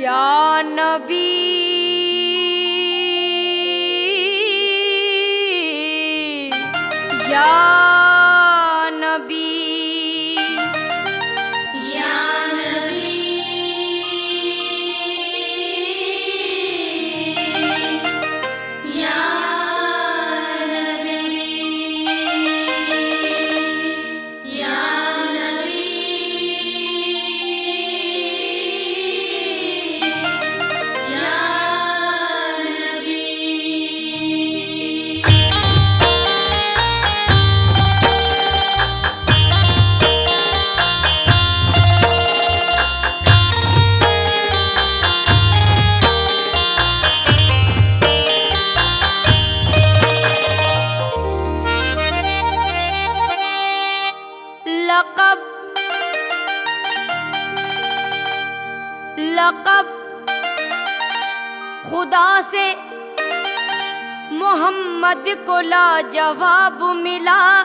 یا نبی یا نبی یا نبی یا لقب خدا سے محمد کو لاجواب ملا،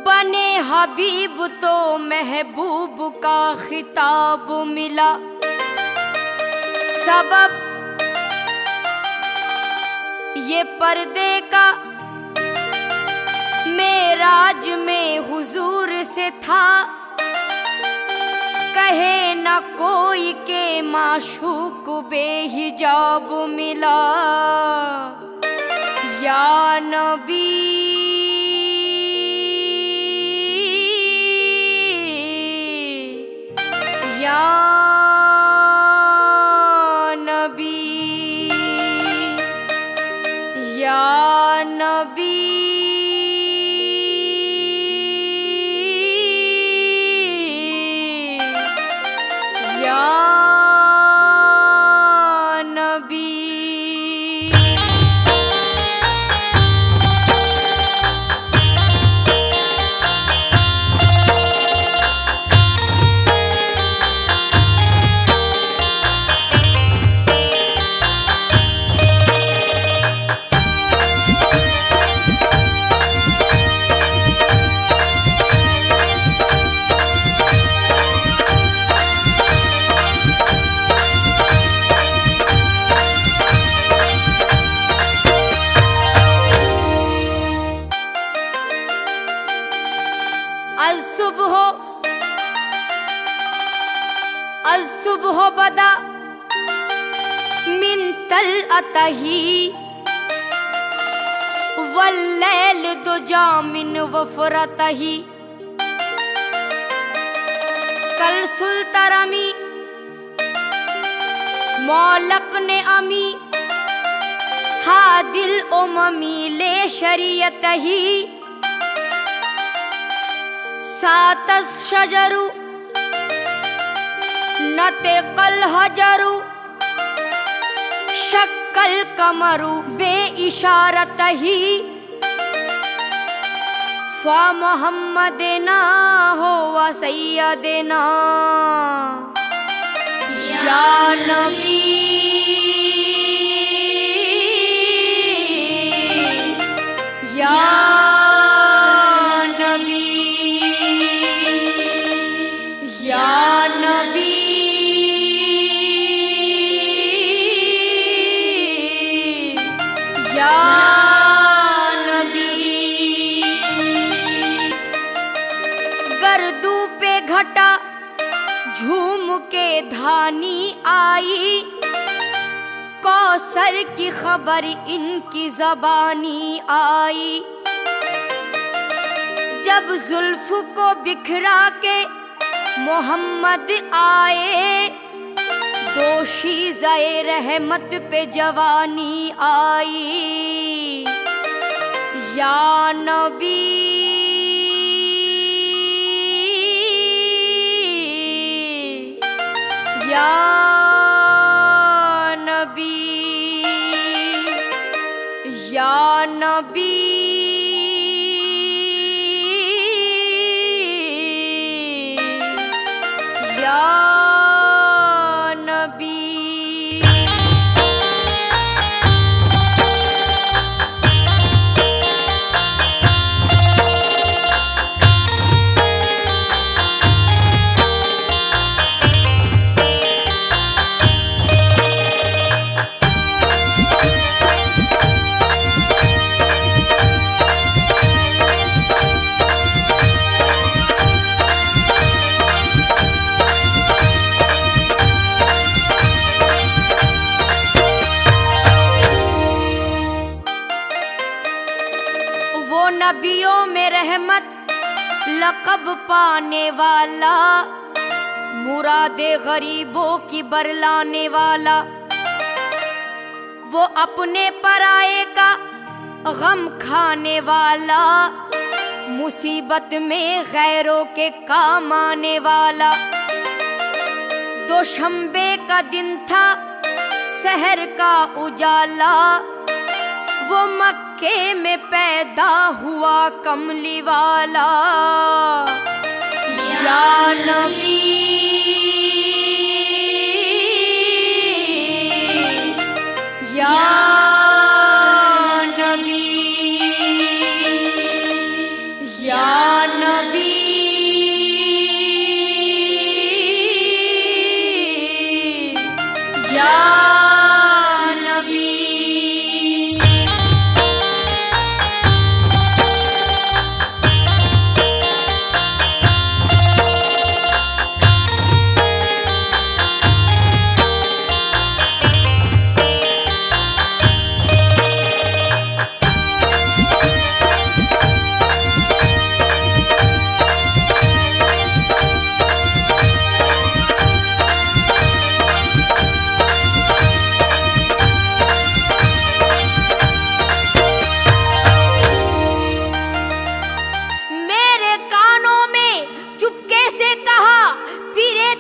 بنے حبیب تو محبوب کا خطاب ملا۔ سبب یہ پردے کا معراج میں حضور سے تھا، کہے نہ کوئی کہ معشوق بے حجاب ملا۔ یا نبی یا نبی یا نبی الصبح بدا من طلعته واللیل دجا من وفرته، کل سلطرمی مولق نے امی حادل اممی لے شریعته، سات الشجر نطق الحجر شق القمر بے اشارتہ، فمحمدنا هو سیدنا۔ یا نبی یا نبی یا نبی گردو پہ گھٹا جھوم کے دھانی آئی، کوثر کی خبر ان کی زبانی آئی، جب زلف کو بکھرا کے محمد آئے، دوشیزہ رحمت پہ جوانی آئی۔ یا نبی یا نبی یا نبی یا نبی۔ کب پانے والا، مراد غریبوں کی برلانے والا، وہ اپنے پرائے کا غم کھانے والا، مصیبت میں غیروں کے کام آنے والا۔ دوشنبے کا دن تھا سحر کا اجالا، وہ مکے میں پیدا ہوا کملی والا۔ یا نبی یا نبی یا نبی یا نبی۔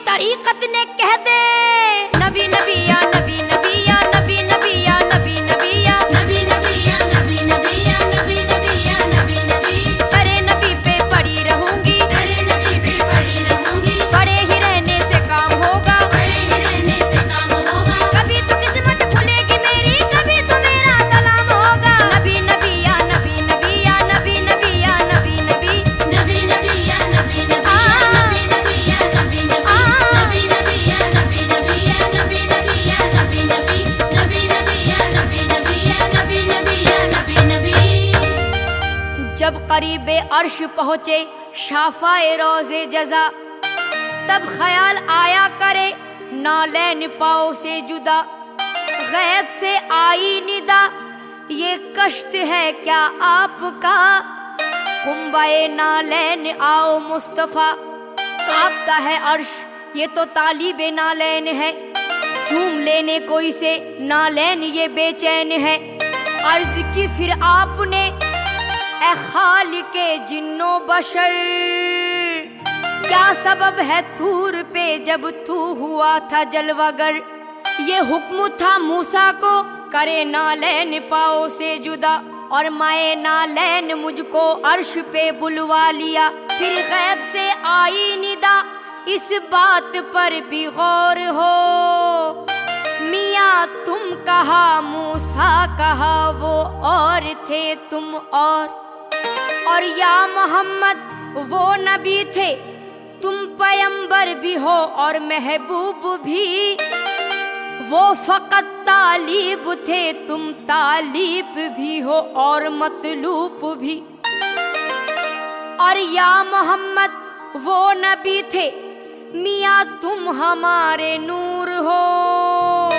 طریقت نے کہہ دے نبی نبی یا نبی نبی یا نبی نبی یا نبی نبی یا نبی نبی یا نبی نبی یا نبی نبی یا نبی نبی۔ ارے نبی پہ پڑی رہوں گی، ارے نبی پہ پڑی رہوں گی، پڑے ہی رہنے سے کام ہوگا، پڑے ہی رہنے سے کام ہوگا۔ کبھی تو قسمت کھلے گی میری، کبھی تو میرا سلام ہوگا۔ نبی نبی یا نبی نبی یا نبی نبی یا نبی نبی نبی نبی یا نبی نبی یا نبی نبی یا نبی نبی۔ جب قریب عرش پہنچے شافائے روز جزا، تب خیال آیا کرے نالین پاؤ سے جدا۔ غیب سے آئی ندا، یہ کشت ہے کیا آپ کا، کنبہ نالین آؤ مصطفیٰ۔ کانپتا ہے عرش، یہ تو طالب نالین ہے، چوم لینے کوئی سے نالین یہ بے چین ہے۔ عرض کی پھر آپ نے اے خالق جن و بشر، کیا سبب ہے طور پہ جب تو ہوا تھا جلوہ گر۔ یہ حکم تھا موسیٰ کو کرے نالین پاؤ سے جدا، اور مائے نالین مجھ کو عرش پہ بلوا لیا۔ پھر غیب سے آئی ندا، اس بات پر بھی غور ہو، میاں تم کہا موسیٰ کہا وہ اور تھے تم اور یا محمد وہ نبی تھے تم پیمبر بھی ہو اور محبوب بھی، وہ فقط طالب تھے تم طالب بھی ہو اور مطلوب بھی۔ اور یا محمد وہ نبی تھے میاں تم ہمارے نور ہو،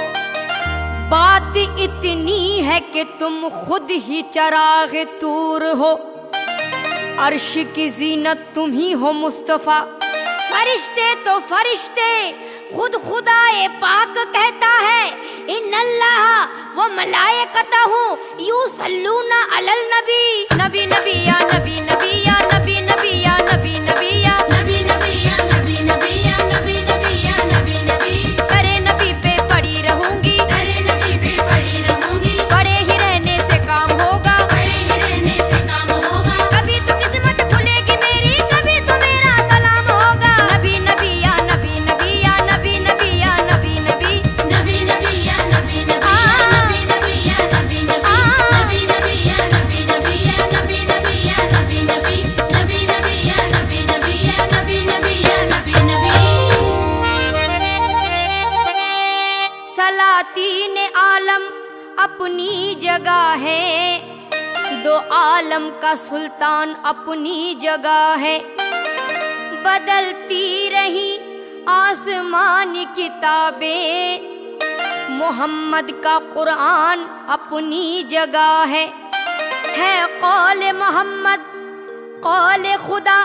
بات اتنی ہے کہ تم خود ہی چراغ طور ہو، عرش کی زینت تم ہی ہو مصطفیٰ۔ فرشتے تو فرشتے خود خدائے پاک کہتا ہے، ان اللہ و ملائکتہ یصلون علی النبی۔ نبی نبی یا نبی نبی یا نبی نبی یا نبی نبی یا نبی نبی یا نبی نبی یا نبی نبی یا نبی نبی۔ ارے نبی پہ پڑی رہوں گی، ارے نبی پہ پڑی رہوں گی، پڑے ہی رہنے سے کام ہوگا، پڑے ہی رہنے سے کام ہوگا۔ کبھی تو قسمت کھلے گی میری، کبھی تو میرا سلام ہوگا۔ نبی نبی یا نبی نبی یا نبی نبی یا نبی نبی نبی نبی یا نبی نبی یا نبی نبی یا نبی نبی نبی نبی یا نبی نبی یا نبی نبی یا نبی نبی نبی نبی یا نبی نبی یا نبی نبی یا نبی نبی۔ سلاطین عالم اپنی جگہ ہے، دو عالم کا سلطان اپنی جگہ ہے، بدلتی رہی آسمان کتابیں، محمد کا قرآن اپنی جگہ ہے قول محمد قول خدا،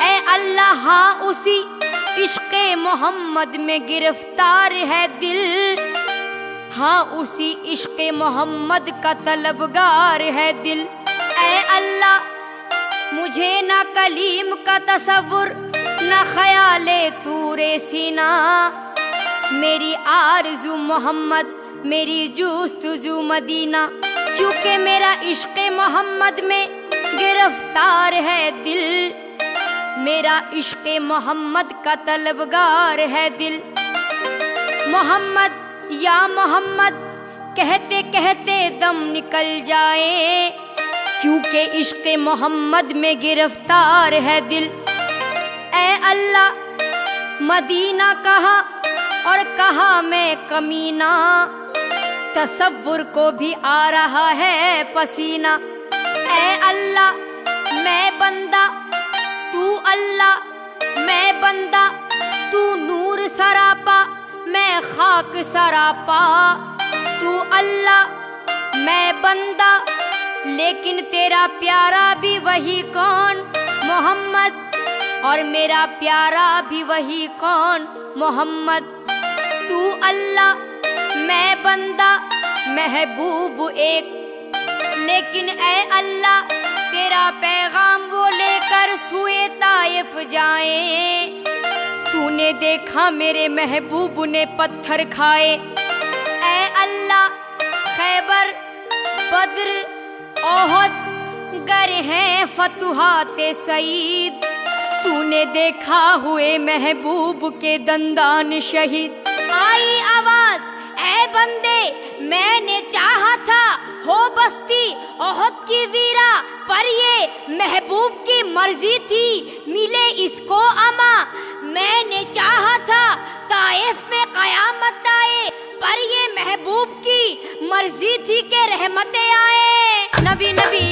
اے اللہ ہاں اسی عشق محمد میں گرفتار ہے دل، ہاں اسی عشق محمد کا طلبگار ہے دل۔ اے اللہ مجھے نہ کلیم کا تصور نہ خیال طور سینہ، میری آرزو محمد میری جستجو مدینہ، کیونکہ میرا عشق محمد میں گرفتار ہے دل، میرا عشق محمد کا طلبگار ہے دل۔ محمد یا محمد کہتے کہتے دم نکل جائے، کیونکہ عشق محمد میں گرفتار ہے دل۔ اے اللہ مدینہ کہا اور کہا میں کمینہ، تصور کو بھی آ رہا ہے پسینہ۔ اے اللہ میں بندہ تو اللہ، میں بندہ تو نور سراپا، میں خاک سراپا، تو اللہ میں بندہ لیکن تیرا پیارا بھی وہی کون محمد، اور میرا پیارا بھی وہی کون محمد۔ تو اللہ میں بندہ محبوب ایک، لیکن اے اللہ تیرا پیغام وہ لے کر سوئے طائف جائیں۔ تو نے دیکھا میرے محبوب نے پتھر کھائے، اے اللہ خیبر بدر احد گر ہیں فتوحات سعید، تو نے دیکھا ہوئے محبوب کے دندان شہید۔ آئی آواز اے بندے میں نے چاہا تھا ہو بستی احد کی ویرا، پر یہ محبوب کی مرضی تھی ملے اس کو اما، میں نے چاہا تھا طائف میں قیامت آئے، پر یہ محبوب کی مرضی تھی کہ رحمتیں آئے۔ نبی نبی